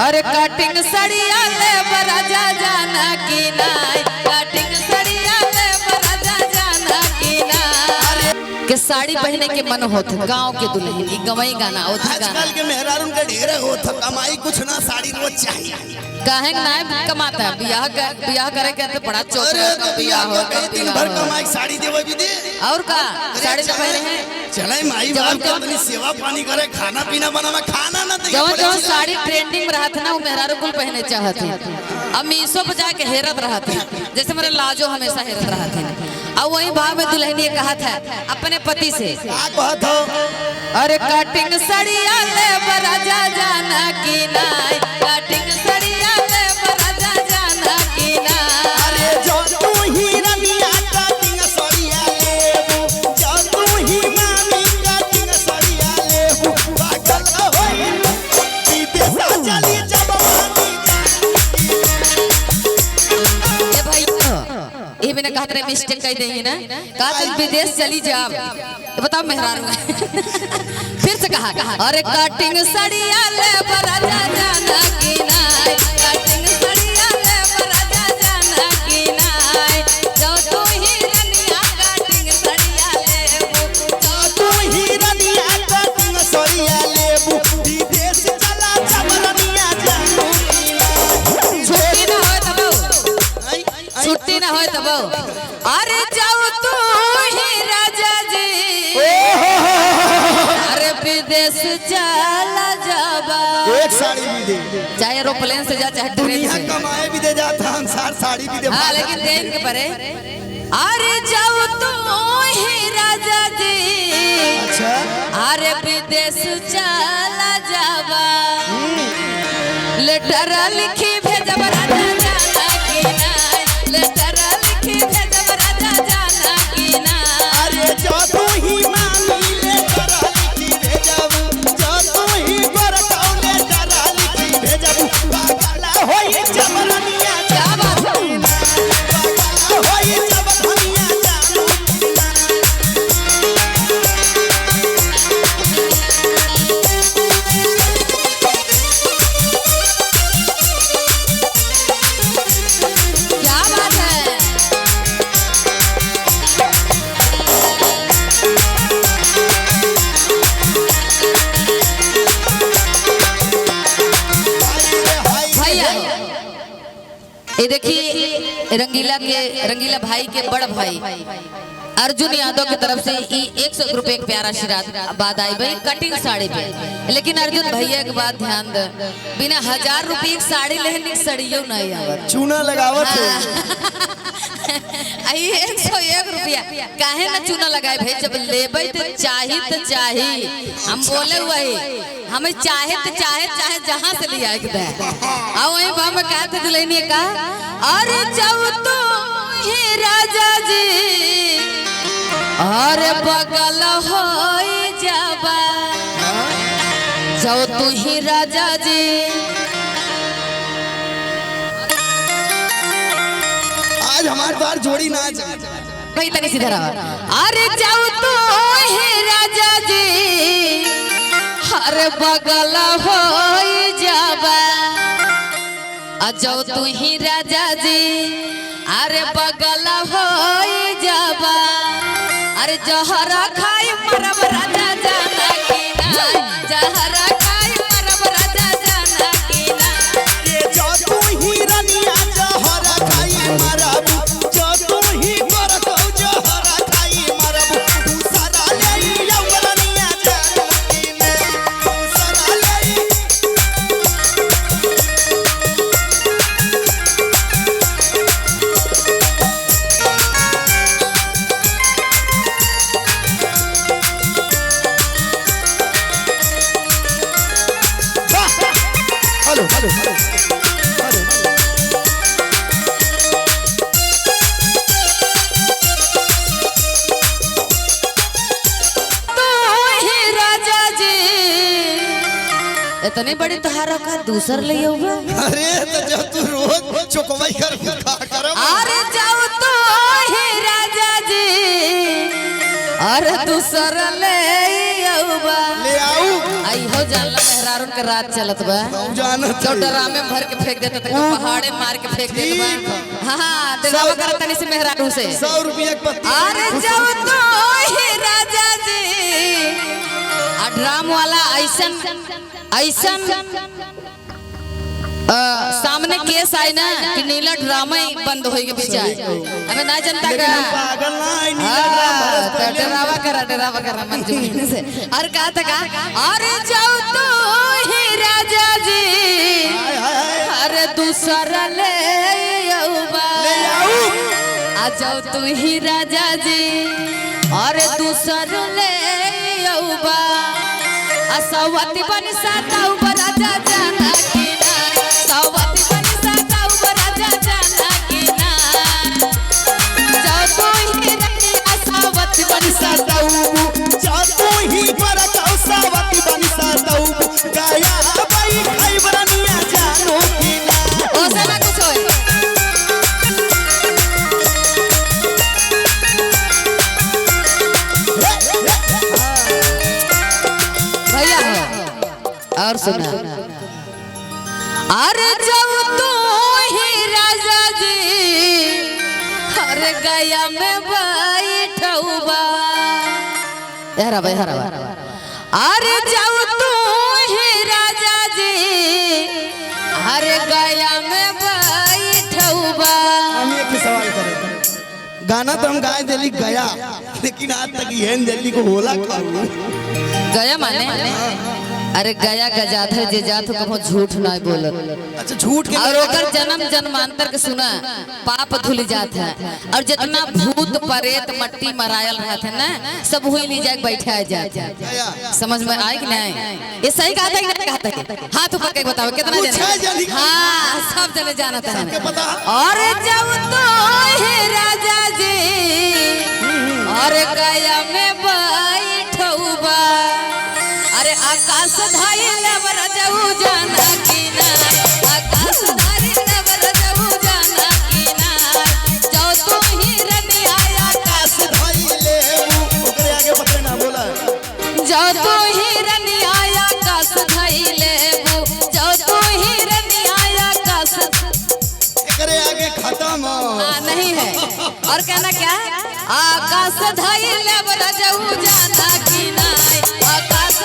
अरे कटिंग सड़िया ले बराजा जाना की नाय, कटिंग सड़िया ले बराजा जाना की नाय। के साड़ी पहने के मन होत गांव के दुल्हन की गवई गाना होत गाना। आजकल के मेहरारू का ढेर होत कमाई कुछ ना साड़ी रोज चाहिए। काहे ना कमाता है बियाह करे के तो बड़ा चौक। अरे तो बियाह हो गई दिन भर कमाई साड़ी देवे भी दे और का साड़ी तो पहने हैं। चले माई बाप के अपनी सेवा पानी करे खाना पीना बनावे खाना ना दे। जो साड़ी ट्रेंडिंग में रहत ना वो मेहरारू कुल पहने चाहत है। अब मीशो पे जाके हेरत रहत है जैसे मेरे लाजो हमेशा हेरत रहत है। अब वही भाव में दुल्हनी कहा था अपने पति से कहत हो अरे कटिंग सड़िया ले बराजा जाना की नाय, कटिंग सड़िया ले बराजा जाना की नाय। अरे जो तू ही रनिया कटिंग सड़िया लेबू जो तू ही मामी कटिंग सड़िया लेबू पागल होई विदेश चली जब मानी। ए भाई ये मैंने कहा तेरे मिस्टेक कह देंगे ना कहा तुम विदेश चली जाओ तो बताओ मेहरारू फिर से कहा अरे कटिंग सड़िया ले बराजा जाना की नाय, कटिंग सड़िया ले बराजा जाना की नाय। जो तू ही रनिया कटिंग सड़िया लेबू जो तू ही रनिया कटिंग सड़िया लेबू विदेश चला जब रनिया जानू। छुट्टी ना होए तब छुट्टी ना होए तब अरे जाओ तू ही राजा जी अरे विदेश चला जाबा। एक साड़ी भी दे चाहे एरोप्लेन से जा चाहे ट्रेन से कमाए भी दे जाता अंसार साड़ी भी दे। हाँ लेकिन देन के परे अरे जाओ तू ही राजा जी अच्छा अरे विदेश चला जाबा। लेटर लिखी भेजब राजा जाना की नाय, लेटर लिखी भेजब राजा जाना की नाय। अरे जो तू ही मामी ले करा लिखी भेजब जो तू ही बरकाऊ ले करा लिखी भेजब पागल होई जब रनिया क्या बात है पागल होई जब रनिया जानू। क्या बात है। भैया ये देखिए रंगीला भाई के बड़ भाई अर्जुन यादव की तरफ से 100 रुपए एक प्यारा आशीर्वाद आई भाई कटिंग साड़ी पे। लेकिन अर्जुन भैया के बात ध्यान दे बिना 1000 रुपए की साड़ी लेने सड़ियो नहीं आवत चूना लगावत आई 101 रुपया काहे ना चूना लगाए भाई जब लेबै तो चाही हम बोले वही हमें चाहे चाहे जहाँ से लिया दे आ वही भाव में कहते दुल्हनी का अरे जब तू ही राजा जी अरे बगल हो जाबा। जब तू ही राजा जी आज हमारे बार जोड़ी ना जाए कहीं तनी सीधा रहा। अरे जाओ तू ही राजा जी अरे बगल हो जाबा। जाओ तू ही राजा जी अरे बगल हो जाबा। अरे जहरा खाई मरब राजा जाना की नाय, जहरा खाई मरब राजा जाना की नाय। ये जो तू ही रनिया जहरा खाई मरब जो तू ही बरकाऊ जहरा खाई मरब तू सारा ले रनिया जानू की मैं तू सारा ले। हेलो हेलो हेलो इतने बड़ी तहारा का दूसर ले होगा। अरे तो जब तू रोज चुकवाई कर करब अरे जाओ तो हे राजा जी अरे दूसर ले आऊबा ले आऊ आई हो जानला मेहरारून के रात चलत बा जानत जो ड्रामे भर के फेंक देता तो पहाड़े मार के फेंक देता बा। हाँ देवा कर तनी से मेहरारू से 100 रुपया के पत्ती। अरे जब तो ही राजा जी आ ड्राम वाला ऐसन सामने केस आए ना कि नीला ड्रामा ही बंद हो गया बीच हमें ना जनता का पागल ना आई नीला डरावा करा मंजूर से और कहा था अरे जाओ तो ही राजा जी अरे दूसरा ले आ जाओ तू ही राजा जी अरे दूसरा ले सवती बनी साता राजा जाना की ना सवती बनी साता राजा जाना की ना जाओ तो ही रतिया सवती बनी साता जाओ तो ही बरकाऊ सवती बनी साता गाया भाई खाई बरनिया जानो की ना ओ साला कुछ होए और सुना अरे जब तू ही राजा जी अरे गया में बैठौबा हरा अरे जब तू ही राजा जी अरे गया में बैठौबा। हम एक सवाल करें गाना तो हम गाए दिल्ली गया लेकिन आज तक ये दिल्ली को होला गया माने अरे गया गजाधर जे जात हो कहो झूठ ना बोलत। अच्छा झूठ के और ओकर जन्म जन्मांतर के सुना पाप धुल जात है और जितना भूत प्रेत मट्टी मरायल रहत है ना सब हुई ली जाके बैठा जात है। समझ में आई कि नहीं? ये सही कहा था कि नहीं कहा था? हाथ ऊपर के बताओ कितना जने? हाँ सब जने जानत है। और जब तो हे राजा जी और गया में बैठौबा अरे आकाश धारी नवर जाऊ जाना की ना आकाश धारी नवर जाऊ जाना की ना जाओ तू ही रनिया आकाश धारी ले ओकरे आगे पते ना बोला जाओ तू ही रनिया आकाश धारी ले जाओ तू ही रनिया आकाश एकरे आगे खत्म नहीं है। और कहना क्या आकाश धारी नवर जाऊ जाना की ना आकाश